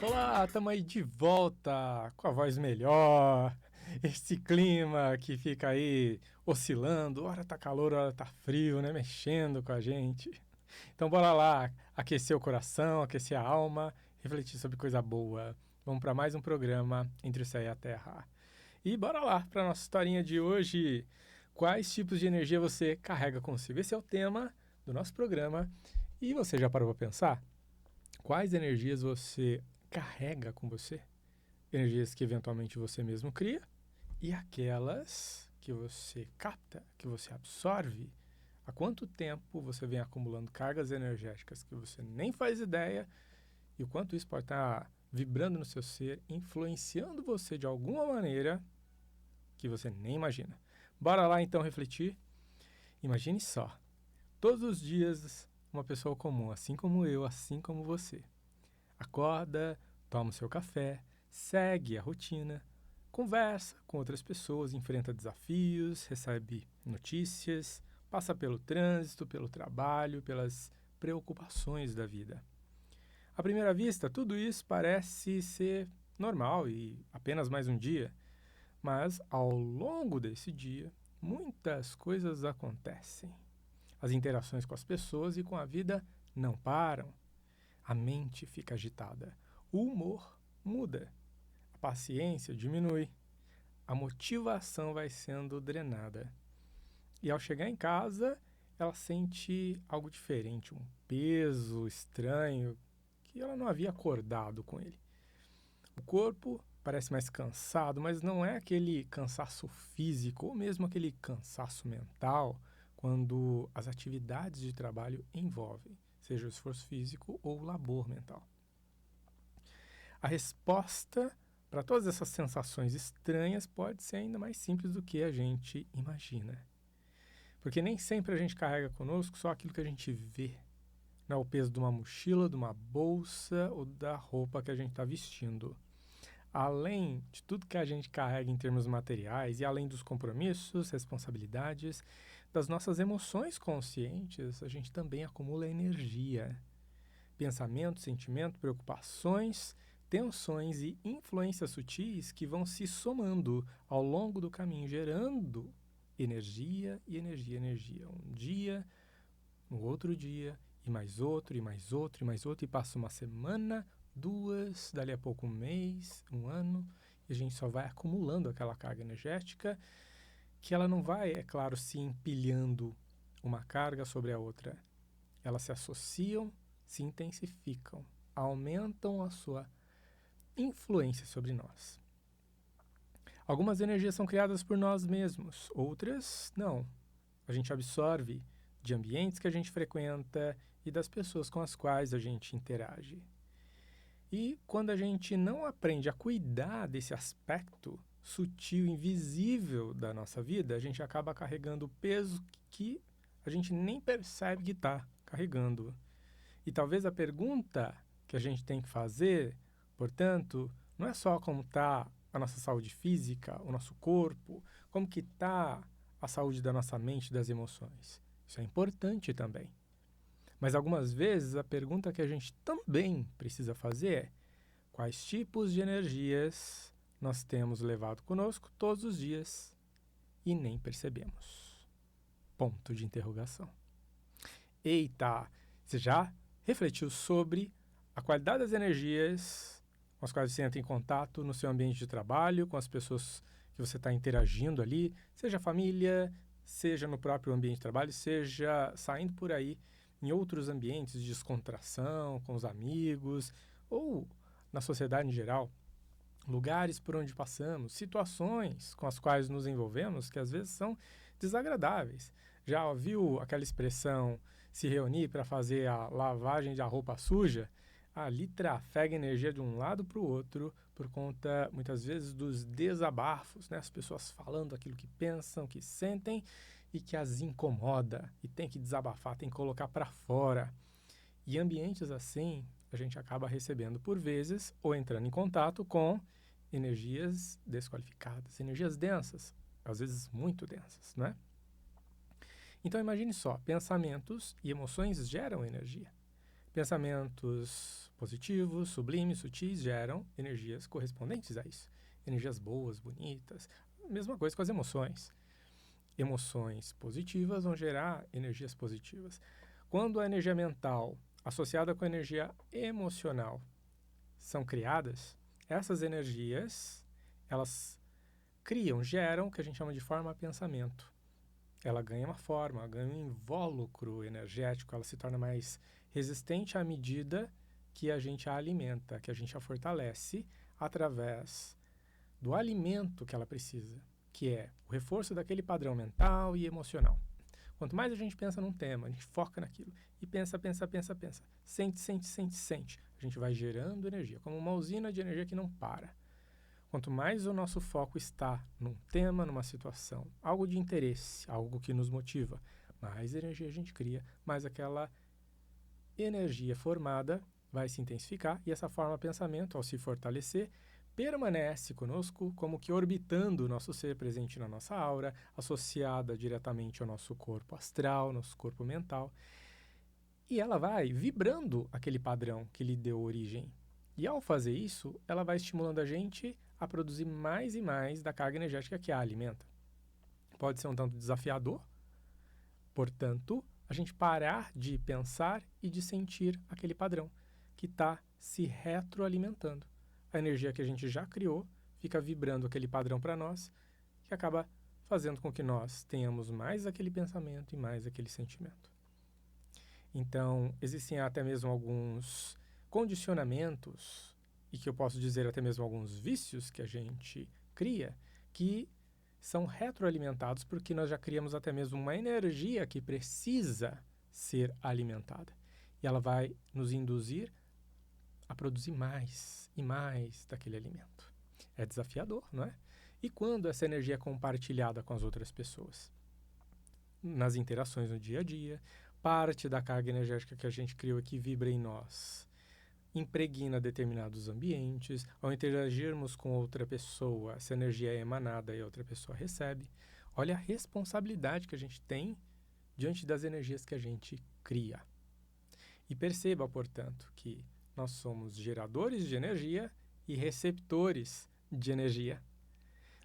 Olá, estamos aí de volta com a voz melhor. Esse clima que fica aí oscilando, hora tá calor, hora tá frio, né? Mexendo com a gente. Então bora lá, aquecer o coração, aquecer a alma, refletir sobre coisa boa. Vamos para mais um programa Entre o Céu e a Terra. E bora lá para nossa historinha de hoje. Quais tipos de energia você carrega consigo? Esse é o tema do nosso programa. E você já parou para pensar? Quais energias você carrega com você? Energias que eventualmente você mesmo cria e aquelas que você capta, que você absorve. Há quanto tempo você vem acumulando cargas energéticas que você nem faz ideia e o quanto isso pode estar vibrando no seu ser, influenciando você de alguma maneira que você nem imagina. Bora lá então refletir? Imagine só, todos os dias uma pessoa comum, assim como eu, assim como você. Acorda, toma o seu café, segue a rotina, conversa com outras pessoas, enfrenta desafios, recebe notícias, passa pelo trânsito, pelo trabalho, pelas preocupações da vida. À primeira vista, tudo isso parece ser normal e apenas mais um dia, mas ao longo desse dia, muitas coisas acontecem. As interações com as pessoas e com a vida não param. A mente fica agitada, o humor muda, a paciência diminui, a motivação vai sendo drenada. E ao chegar em casa, ela sente algo diferente, um peso estranho que ela não havia acordado com ele. O corpo parece mais cansado, mas não é aquele cansaço físico ou mesmo aquele cansaço mental quando as atividades de trabalho envolvem, seja o esforço físico ou o labor mental. A resposta para todas essas sensações estranhas pode ser ainda mais simples do que a gente imagina. Porque nem sempre a gente carrega conosco só aquilo que a gente vê. Não é o peso de uma mochila, de uma bolsa ou da roupa que a gente está vestindo. Além de tudo que a gente carrega em termos materiais e além dos compromissos, responsabilidades, das nossas emoções conscientes, a gente também acumula energia. Pensamento, sentimento, preocupações, tensões e influências sutis que vão se somando ao longo do caminho, gerando energia e energia, energia. Um dia, um outro dia, e mais outro, e mais outro, e mais outro, e passa uma semana, duas, dali a pouco um mês, um ano, e a gente só vai acumulando aquela carga energética que ela não vai, é claro, se empilhando uma carga sobre a outra. Elas se associam, se intensificam, aumentam a sua influência sobre nós. Algumas energias são criadas por nós mesmos, outras não. A gente absorve de ambientes que a gente frequenta e das pessoas com as quais a gente interage. E quando a gente não aprende a cuidar desse aspecto sutil, invisível da nossa vida, a gente acaba carregando peso que a gente nem percebe que está carregando. E talvez a pergunta que a gente tem que fazer, portanto, não é só como está a nossa saúde física, o nosso corpo, como que está a saúde da nossa mente e das emoções. Isso é importante também. Mas algumas vezes a pergunta que a gente também precisa fazer é: quais tipos de energias nós temos levado conosco todos os dias e nem percebemos? Ponto de interrogação. Eita, você já refletiu sobre a qualidade das energias com as quais você entra em contato no seu ambiente de trabalho, com as pessoas que você está interagindo ali, seja família, seja no próprio ambiente de trabalho, seja saindo por aí em outros ambientes de descontração, com os amigos, ou na sociedade em geral, lugares por onde passamos, situações com as quais nos envolvemos que às vezes são desagradáveis. Já ouviu aquela expressão se reunir para fazer a lavagem da roupa suja? Ali trafega energia de um lado para o outro por conta, muitas vezes, dos desabafos, né? As pessoas falando aquilo que pensam, que sentem e que as incomoda e tem que desabafar, tem que colocar para fora. E ambientes assim, a gente acaba recebendo por vezes ou entrando em contato com energias desqualificadas, energias densas, às vezes muito densas, não é? Então imagine só, pensamentos e emoções geram energia. Pensamentos positivos, sublimes, sutis geram energias correspondentes a isso. Energias boas, bonitas. Mesma coisa com as emoções. Emoções positivas vão gerar energias positivas. Quando a energia mental associada com a energia emocional são criadas, essas energias, elas geram o que a gente chama de forma-pensamento. Ela ganha uma forma, ganha um invólucro energético, ela se torna mais resistente à medida que a gente a alimenta, que a gente a fortalece através do alimento que ela precisa, que é o reforço daquele padrão mental e emocional. Quanto mais a gente pensa num tema, a gente foca naquilo e pensa, sente, a gente vai gerando energia, como uma usina de energia que não para. Quanto mais o nosso foco está num tema, numa situação, algo de interesse, algo que nos motiva, mais energia a gente cria, mais aquela energia formada vai se intensificar e essa forma de pensamento, ao se fortalecer, permanece conosco como que orbitando o nosso ser, presente na nossa aura, associada diretamente ao nosso corpo astral, nosso corpo mental. E ela vai vibrando aquele padrão que lhe deu origem. E ao fazer isso, ela vai estimulando a gente a produzir mais e mais da carga energética que a alimenta. Pode ser um tanto desafiador, portanto, a gente parar de pensar e de sentir aquele padrão que está se retroalimentando. A energia que a gente já criou fica vibrando aquele padrão para nós, que acaba fazendo com que nós tenhamos mais aquele pensamento e mais aquele sentimento. Então, existem até mesmo alguns condicionamentos, e que eu posso dizer até mesmo alguns vícios que a gente cria, que são retroalimentados porque nós já criamos até mesmo uma energia que precisa ser alimentada. E ela vai nos induzir a produzir mais e mais daquele alimento. É desafiador, não é? E quando essa energia é compartilhada com as outras pessoas? Nas interações no dia a dia, parte da carga energética que a gente criou e que vibra em nós impregna determinados ambientes. Ao interagirmos com outra pessoa, essa energia é emanada e a outra pessoa recebe. Olha a responsabilidade que a gente tem diante das energias que a gente cria. E perceba, portanto, que nós somos geradores de energia e receptores de energia.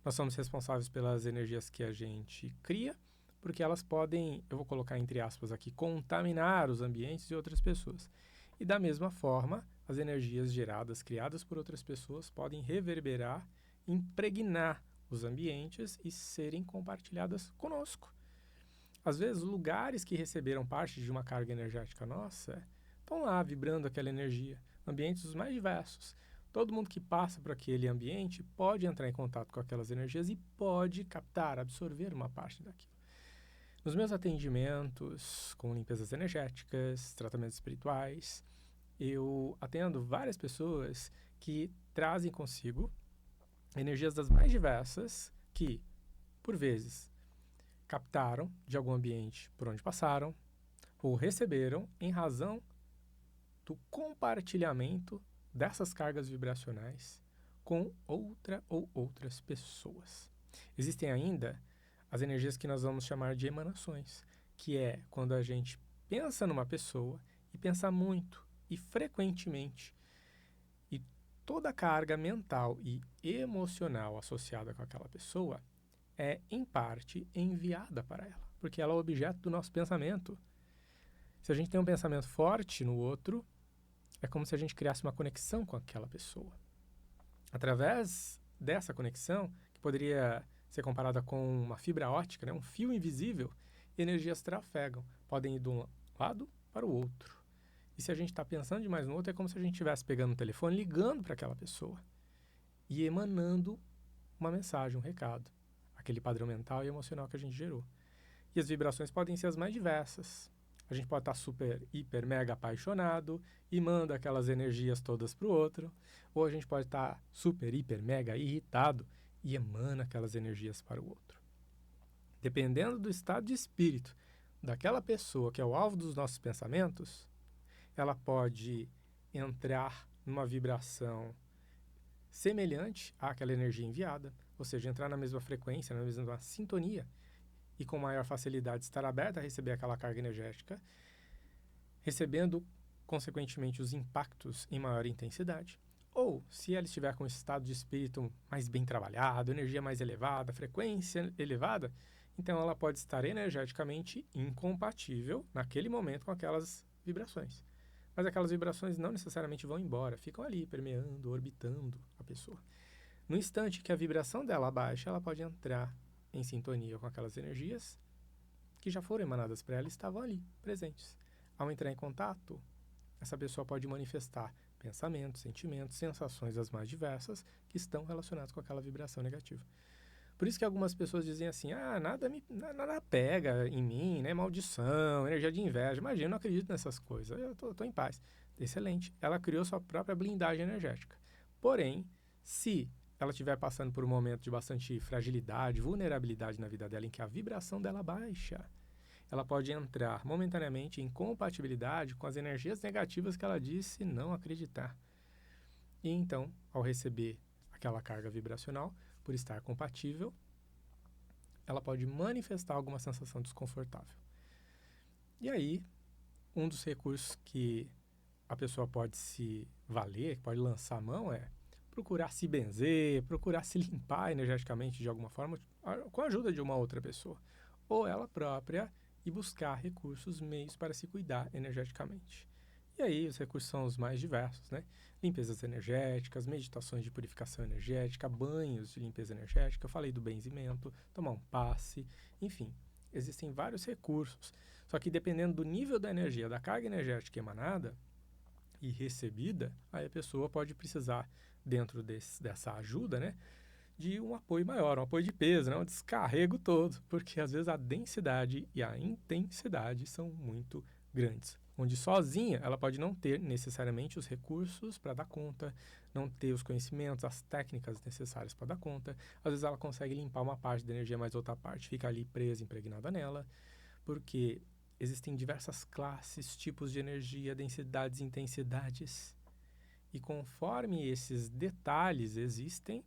Nós somos responsáveis pelas energias que a gente cria, porque elas podem, eu vou colocar entre aspas aqui, contaminar os ambientes de outras pessoas. E da mesma forma, as energias geradas, criadas por outras pessoas, podem reverberar, impregnar os ambientes e serem compartilhadas conosco. Às vezes, lugares que receberam parte de uma carga energética nossa estão lá vibrando aquela energia, ambientes os mais diversos. Todo mundo que passa por aquele ambiente pode entrar em contato com aquelas energias e pode captar, absorver uma parte daquilo. Nos meus atendimentos com limpezas energéticas, tratamentos espirituais, eu atendo várias pessoas que trazem consigo energias das mais diversas que, por vezes, captaram de algum ambiente por onde passaram ou receberam em razão do compartilhamento dessas cargas vibracionais com outra ou outras pessoas. Existem ainda as energias que nós vamos chamar de emanações, que é quando a gente pensa numa pessoa e pensa muito e frequentemente, e toda a carga mental e emocional associada com aquela pessoa é, em parte, enviada para ela, porque ela é o objeto do nosso pensamento. Se a gente tem um pensamento forte no outro, é como se a gente criasse uma conexão com aquela pessoa. Através dessa conexão, que poderia ser comparada com uma fibra ótica, né, um fio invisível, energias trafegam, podem ir de um lado para o outro. E se a gente está pensando demais no outro, é como se a gente estivesse pegando o telefone, ligando para aquela pessoa e emanando uma mensagem, um recado, aquele padrão mental e emocional que a gente gerou. E as vibrações podem ser as mais diversas. A gente pode estar super, hiper, mega apaixonado e manda aquelas energias todas para o outro. Ou a gente pode estar super, hiper, mega irritado e emana aquelas energias para o outro. Dependendo do estado de espírito daquela pessoa que é o alvo dos nossos pensamentos, ela pode entrar numa vibração semelhante àquela energia enviada, ou seja, entrar na mesma frequência, na mesma sintonia, e com maior facilidade estar aberta a receber aquela carga energética, recebendo consequentemente, os impactos em maior intensidade. Ou, se ela estiver com um estado de espírito mais bem trabalhado, energia mais elevada, frequência elevada, então ela pode estar energeticamente incompatível naquele momento com aquelas vibrações. Mas aquelas vibrações não necessariamente vão embora, ficam ali permeando, orbitando a pessoa. No instante que a vibração dela baixa, ela pode entrar em sintonia com aquelas energias que já foram emanadas para ela e estavam ali, presentes. Ao entrar em contato, essa pessoa pode manifestar pensamentos, sentimentos, sensações as mais diversas que estão relacionados com aquela vibração negativa. Por isso que algumas pessoas dizem assim, nada pega em mim, né? Maldição, energia de inveja. Imagina, eu não acredito nessas coisas, eu tô em paz. Excelente. Ela criou sua própria blindagem energética. Porém, se ela estiver passando por um momento de bastante fragilidade, vulnerabilidade na vida dela, em que a vibração dela baixa, ela pode entrar momentaneamente em compatibilidade com as energias negativas que ela disse não acreditar. E então, ao receber aquela carga vibracional, por estar compatível, ela pode manifestar alguma sensação desconfortável. E aí, um dos recursos que a pessoa pode se valer, pode lançar a mão, é procurar se benzer, procurar se limpar energeticamente de alguma forma, com a ajuda de uma outra pessoa, ou ela própria, e buscar recursos, meios para se cuidar energeticamente. E aí os recursos são os mais diversos, né? Limpezas energéticas, meditações de purificação energética, banhos de limpeza energética, eu falei do benzimento, tomar um passe, enfim, existem vários recursos. Só que dependendo do nível da energia, da carga energética emanada e recebida, aí a pessoa pode precisar, dentro dessa ajuda, né, de um apoio maior, um apoio de peso, né, um descarrego todo, porque às vezes a densidade e a intensidade são muito grandes. Onde sozinha ela pode não ter necessariamente os recursos para dar conta, não ter os conhecimentos, as técnicas necessárias para dar conta. Às vezes ela consegue limpar uma parte da energia, mas outra parte fica ali presa, impregnada nela, porque existem diversas classes, tipos de energia, densidades, intensidades. E conforme esses detalhes existem,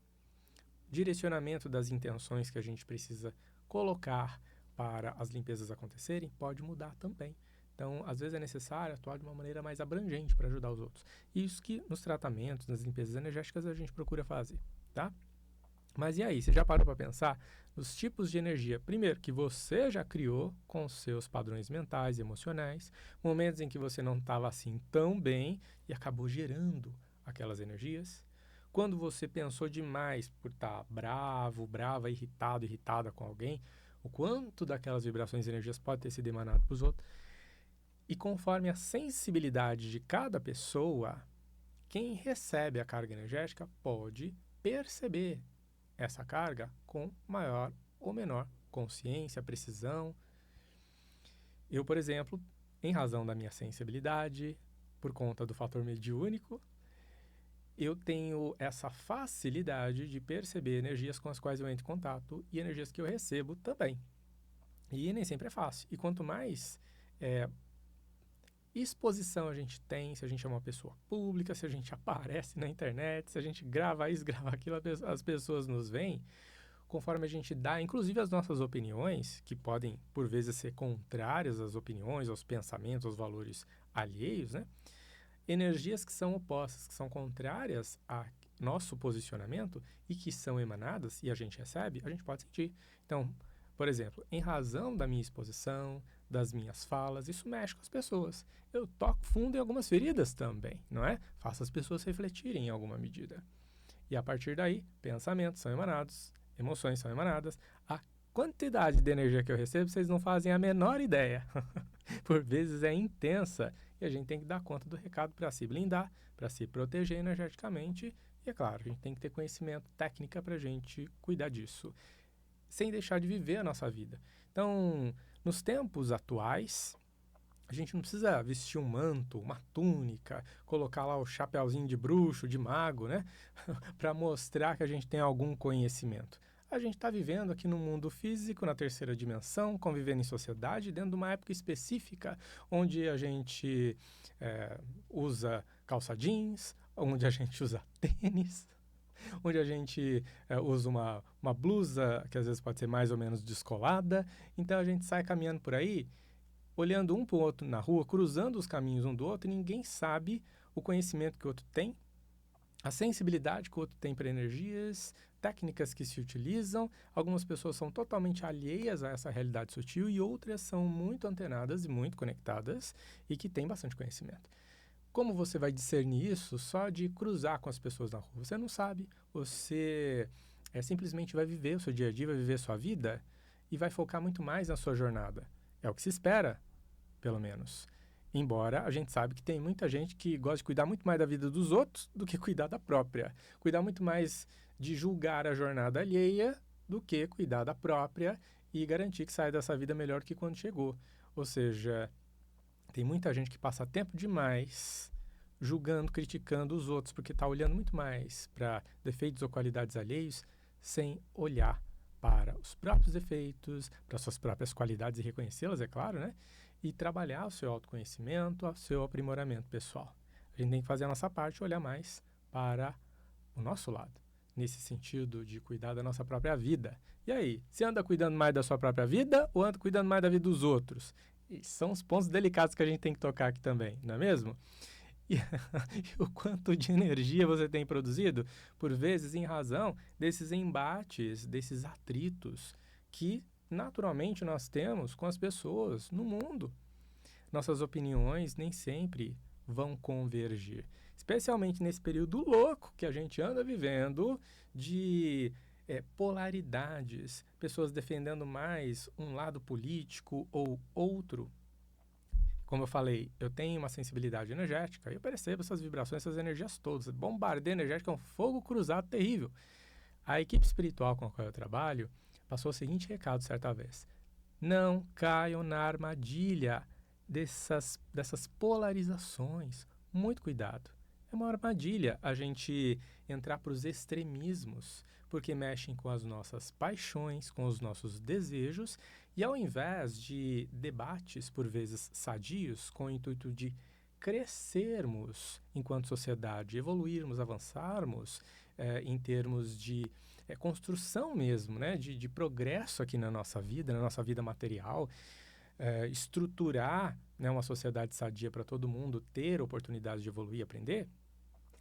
direcionamento das intenções que a gente precisa colocar para as limpezas acontecerem pode mudar também. Então, às vezes é necessário atuar de uma maneira mais abrangente para ajudar os outros. Isso que nos tratamentos, nas limpezas energéticas, a gente procura fazer, tá? Mas e aí, você já parou para pensar nos tipos de energia, primeiro, que você já criou com os seus padrões mentais e emocionais, momentos em que você não estava assim tão bem e acabou gerando aquelas energias? Quando você pensou demais por estar bravo, brava, irritado, irritada com alguém, o quanto daquelas vibrações e energias pode ter sido emanado para os outros? E conforme a sensibilidade de cada pessoa, quem recebe a carga energética pode perceber essa carga com maior ou menor consciência, precisão. Eu, por exemplo, em razão da minha sensibilidade, por conta do fator mediúnico, eu tenho essa facilidade de perceber energias com as quais eu entro em contato e energias que eu recebo também. E nem sempre é fácil. E quanto mais exposição a gente tem, se a gente é uma pessoa pública, se a gente aparece na internet, se a gente grava isso, grava aquilo, as pessoas nos veem, conforme a gente dá, inclusive as nossas opiniões, que podem por vezes ser contrárias às opiniões, aos pensamentos, aos valores alheios, né? Energias que são opostas, que são contrárias a nosso posicionamento e que são emanadas e a gente recebe, a gente pode sentir. Então, por exemplo, em razão da minha exposição, das minhas falas, isso mexe com as pessoas. Eu toco fundo em algumas feridas também, não é? Faço as pessoas refletirem em alguma medida. E a partir daí, pensamentos são emanados, emoções são emanadas. A quantidade de energia que eu recebo, vocês não fazem a menor ideia. Por vezes é intensa e a gente tem que dar conta do recado para se blindar, para se proteger energeticamente. E é claro, a gente tem que ter conhecimento, técnica para a gente cuidar disso, sem deixar de viver a nossa vida. Então, nos tempos atuais, a gente não precisa vestir um manto, uma túnica, colocar lá o chapéuzinho de bruxo, de mago, né? Para mostrar que a gente tem algum conhecimento. A gente está vivendo aqui no mundo físico, na terceira dimensão, convivendo em sociedade, dentro de uma época específica, onde a gente usa calça jeans, onde a gente usa tênis, onde a gente usa uma blusa que às vezes pode ser mais ou menos descolada. Então a gente sai caminhando por aí olhando um para o outro na rua, cruzando os caminhos um do outro, e ninguém sabe o conhecimento que o outro tem, a sensibilidade que o outro tem para energias, técnicas que se utilizam. Algumas pessoas são totalmente alheias a essa realidade sutil e outras são muito antenadas e muito conectadas e que têm bastante conhecimento. Como você vai discernir isso só de cruzar com as pessoas na rua? Você não sabe, você simplesmente vai viver o seu dia a dia, vai viver a sua vida e vai focar muito mais na sua jornada. É o que se espera, pelo menos. Embora a gente sabe que tem muita gente que gosta de cuidar muito mais da vida dos outros do que cuidar da própria. Cuidar muito mais de julgar a jornada alheia do que cuidar da própria e garantir que sai dessa vida melhor que quando chegou. Ou seja, tem muita gente que passa tempo demais julgando, criticando os outros, porque está olhando muito mais para defeitos ou qualidades alheios, sem olhar para os próprios defeitos, para suas próprias qualidades e reconhecê-las, é claro, né? E trabalhar o seu autoconhecimento, o seu aprimoramento pessoal. A gente tem que fazer a nossa parte, olhar mais para o nosso lado, nesse sentido de cuidar da nossa própria vida. E aí, você anda cuidando mais da sua própria vida ou anda cuidando mais da vida dos outros? E são os pontos delicados que a gente tem que tocar aqui também, não é mesmo? E o quanto de energia você tem produzido, por vezes em razão desses embates, desses atritos que naturalmente nós temos com as pessoas no mundo. Nossas opiniões nem sempre vão convergir, especialmente nesse período louco que a gente anda vivendo de polaridades, pessoas defendendo mais um lado político ou outro. Como eu falei, eu tenho uma sensibilidade energética e eu percebo essas vibrações, essas energias todas. Bombardeio energético é um fogo cruzado terrível. A equipe espiritual com a qual eu trabalho passou o seguinte recado certa vez: não caiam na armadilha dessas polarizações. Muito cuidado. É uma armadilha a gente entrar para os extremismos, porque mexem com as nossas paixões, com os nossos desejos, e ao invés de debates, por vezes sadios, com o intuito de crescermos enquanto sociedade, evoluirmos, avançarmos em termos de construção mesmo, né? de progresso aqui na nossa vida material, estruturar, né, uma sociedade sadia para todo mundo ter oportunidade de evoluir e aprender,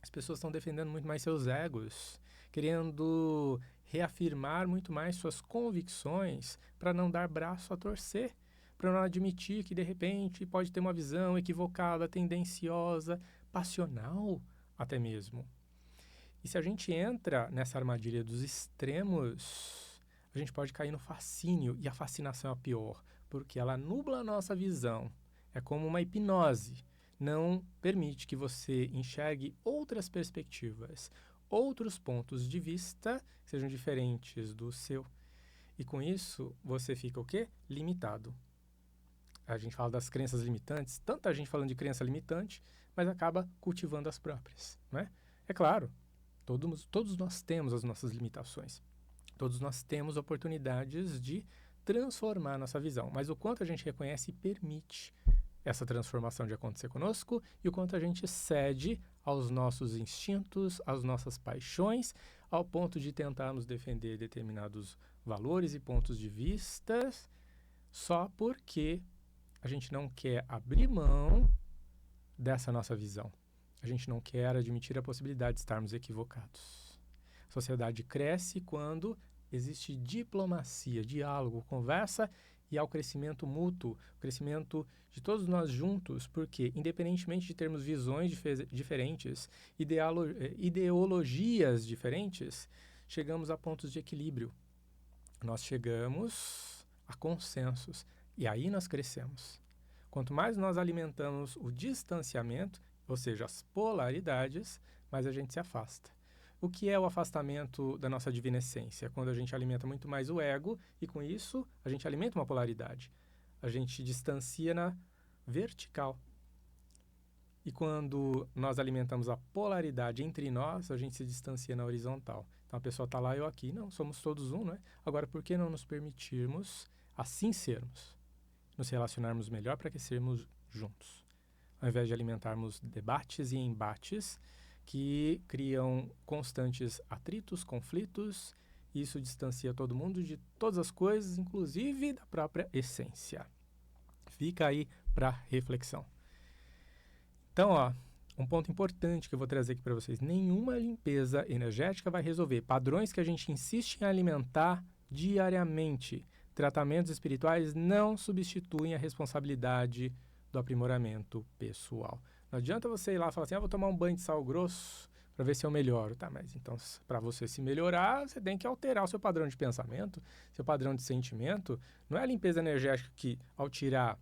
as pessoas estão defendendo muito mais seus egos, querendo reafirmar muito mais suas convicções para não dar braço a torcer, para não admitir que de repente pode ter uma visão equivocada, tendenciosa, passional até mesmo. E se a gente entra nessa armadilha dos extremos, a gente pode cair no fascínio, e a fascinação é a pior, porque ela nubla a nossa visão. É como uma hipnose. Não permite que você enxergue outras perspectivas, outros pontos de vista que sejam diferentes do seu. E com isso, você fica o quê? Limitado. A gente fala das crenças limitantes, tanta gente falando de crença limitante, mas acaba cultivando as próprias, né? É claro, todos nós temos as nossas limitações. Todos nós temos oportunidades de transformar a nossa visão, mas o quanto a gente reconhece e permite essa transformação de acontecer conosco e o quanto a gente cede aos nossos instintos, às nossas paixões, ao ponto de tentarmos defender determinados valores e pontos de vista só porque a gente não quer abrir mão dessa nossa visão. A gente não quer admitir a possibilidade de estarmos equivocados. A sociedade cresce quando existe diplomacia, diálogo, conversa e ao crescimento mútuo, o crescimento de todos nós juntos, porque, independentemente de termos visões diferentes, ideologias diferentes, chegamos a pontos de equilíbrio. Nós chegamos a consensos e aí nós crescemos. Quanto mais nós alimentamos o distanciamento, ou seja, as polaridades, mais a gente se afasta. O que é o afastamento da nossa divina essência? Quando a gente alimenta muito mais o ego e, com isso, a gente alimenta uma polaridade. A gente distancia na vertical. E quando nós alimentamos a polaridade entre nós, a gente se distancia na horizontal. Então, a pessoa está lá, eu aqui. Não, somos todos um, não é? Agora, por que não nos permitirmos assim sermos? Nos relacionarmos melhor para crescermos juntos? Ao invés de alimentarmos debates e embates que criam constantes atritos, conflitos, e isso distancia todo mundo de todas as coisas, inclusive da própria essência. Fica aí para reflexão. Então, um ponto importante que eu vou trazer aqui para vocês. Nenhuma limpeza energética vai resolver padrões que a gente insiste em alimentar diariamente. Tratamentos espirituais não substituem a responsabilidade do aprimoramento pessoal. Não adianta você ir lá e falar assim, vou tomar um banho de sal grosso para ver se eu melhoro. Tá, mas então, para você se melhorar, você tem que alterar o seu padrão de pensamento, seu padrão de sentimento. Não é a limpeza energética que, ao tirar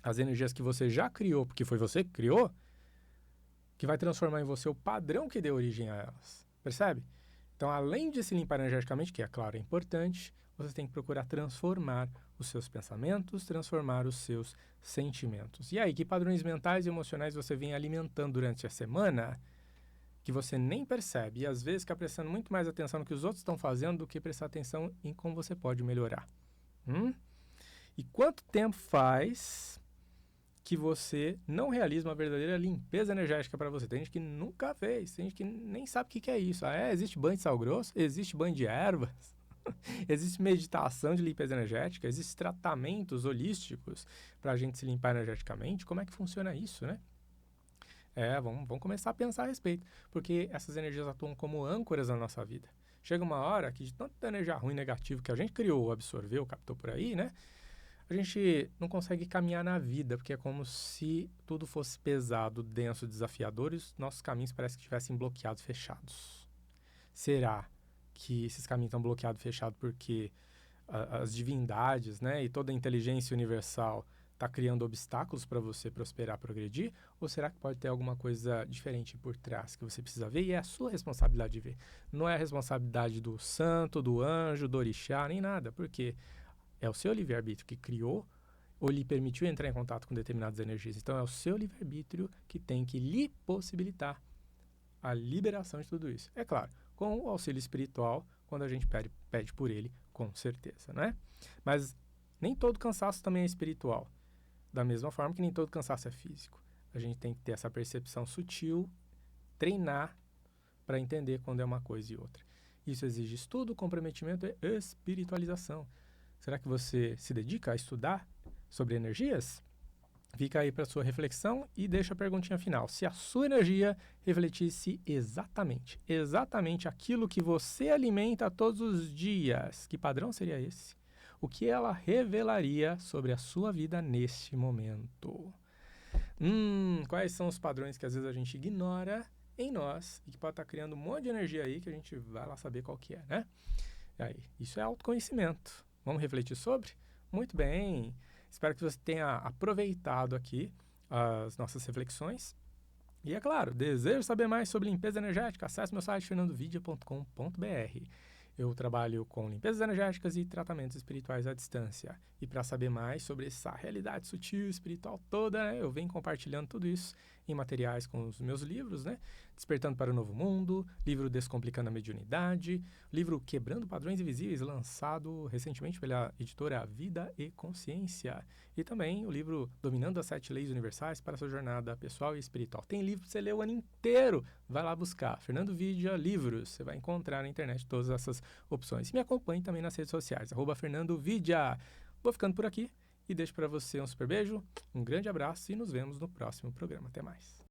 as energias que você já criou, porque foi você que criou, que vai transformar em você o padrão que deu origem a elas. Percebe? Então, além de se limpar energeticamente, que é claro, é importante, você tem que procurar transformar os seus pensamentos, transformar os seus sentimentos. E aí, que padrões mentais e emocionais você vem alimentando durante a semana que você nem percebe e às vezes fica prestando muito mais atenção no que os outros estão fazendo do que prestar atenção em como você pode melhorar? E quanto tempo faz que você não realiza uma verdadeira limpeza energética para você? Tem gente que nunca fez, tem gente que nem sabe o que é isso. Existe banho de sal grosso, existe banho de ervas, existe meditação de limpeza energética, existem tratamentos holísticos para a gente se limpar energeticamente. Como é que funciona isso, né? Vamos começar a pensar a respeito, porque essas energias atuam como âncoras na nossa vida. Chega uma hora que de tanta energia ruim, negativa que a gente criou, absorveu, captou por aí, né? A gente não consegue caminhar na vida, porque é como se tudo fosse pesado, denso, desafiador e os nossos caminhos parecem que estivessem bloqueados, fechados. Será que esses caminhos estão bloqueados, fechados porque as divindades, né, e toda a inteligência universal está criando obstáculos para você prosperar, progredir? Ou será que pode ter alguma coisa diferente por trás que você precisa ver e é a sua responsabilidade de ver? Não é a responsabilidade do santo, do anjo, do orixá, nem nada, porque é o seu livre-arbítrio que criou ou lhe permitiu entrar em contato com determinadas energias. Então, é o seu livre-arbítrio que tem que lhe possibilitar a liberação de tudo isso. É claro, com o auxílio espiritual, quando a gente pede por ele, com certeza, né? Mas nem todo cansaço também é espiritual. Da mesma forma que nem todo cansaço é físico. A gente tem que ter essa percepção sutil, treinar para entender quando é uma coisa e outra. Isso exige estudo, comprometimento e espiritualização. Será que você se dedica a estudar sobre energias? Fica aí para sua reflexão e deixa a perguntinha final. Se a sua energia refletisse exatamente aquilo que você alimenta todos os dias, que padrão seria esse? O que ela revelaria sobre a sua vida neste momento? Quais são os padrões que às vezes a gente ignora em nós e que pode estar criando um monte de energia aí que a gente vai lá saber qual que é, né? E aí, isso é autoconhecimento. Vamos refletir sobre? Muito bem. Espero que você tenha aproveitado aqui as nossas reflexões. E é claro, desejo saber mais sobre limpeza energética? Acesse meu site fernandovidia.com.br. Eu trabalho com limpezas energéticas e tratamentos espirituais à distância. E para saber mais sobre essa realidade sutil, espiritual toda, né, eu venho compartilhando tudo isso em materiais com os meus livros, né? Despertando para o Novo Mundo, livro Descomplicando a Mediunidade, livro Quebrando Padrões Invisíveis, lançado recentemente pela editora Vida e Consciência. E também o livro Dominando as 7 Leis Universais para a sua jornada pessoal e espiritual. Tem livro para você ler o ano inteiro. Vai lá buscar. Fernando Vidia Livros. Você vai encontrar na internet todas essas opções. E me acompanhe também nas redes sociais, @FernandoVidia. Vou ficando por aqui e deixo para você um super beijo, um grande abraço e nos vemos no próximo programa. Até mais.